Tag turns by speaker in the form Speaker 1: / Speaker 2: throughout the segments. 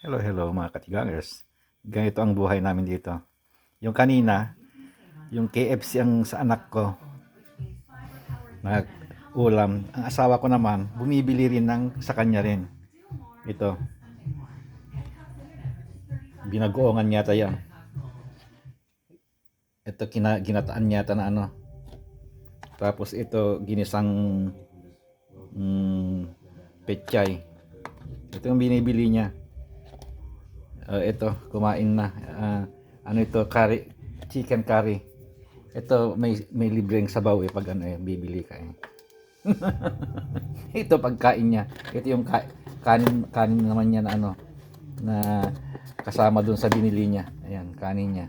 Speaker 1: Hello, hello mga katigangers. Ganito ang buhay namin dito. Yung kanina, yung KFC ang sa anak ko, nag-ulam. Ang asawa ko naman, bumibili rin ng sa kanya rin. Ito, binagoongan yata yan. Ito, ginataan yata na ano. Tapos ito, ginisang pechay. Ito yung binibili niya. Ito, kumain na. Ano ito, curry, chicken curry. Ito, may libreng sabaw pag ano bibili ka Ito pagkain niya. Ito yung kanin naman niya na ano, na kasama dun sa binili niya. Ayan, kanin niya.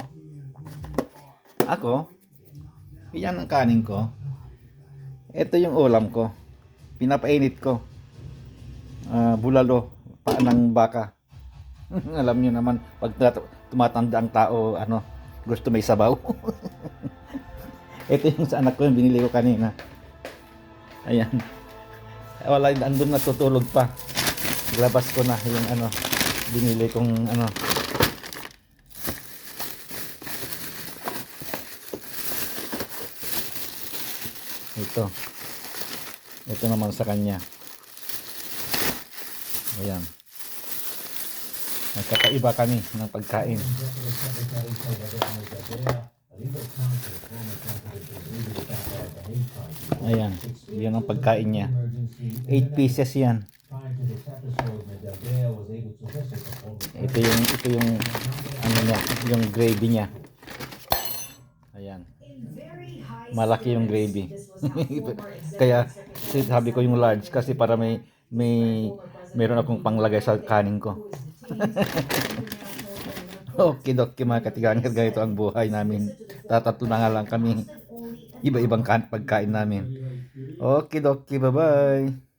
Speaker 1: Ako, yan ang kanin ko. Ito yung ulam ko. Pinapainit ko. Bulalo, paa ng baka. Alam niyo naman, pag tumatanda ang tao, ano, gusto may sabaw. Ito yung sa anak ko, yung binili ko kanina. Ayan. Wala, andun natutulog pa. Labas ko na yung ano, binili kong ano. Ito. Ito naman sa kanya. Ayan. Nagkakaiba kami ng pagkain. Ayan, yan ang pagkain niya. 8 pieces yan. Ito yung ano niya, yung gravy niya. Ayan. Malaki yung gravy. Kaya sabi ko yung large kasi para meron akong panglagay sa kanin ko. Okay, doki mga katiganger, ganito ang buhay namin. Tatatlo na nga lang kami. Iba-ibang pagkain namin. Okay, doki, bye-bye.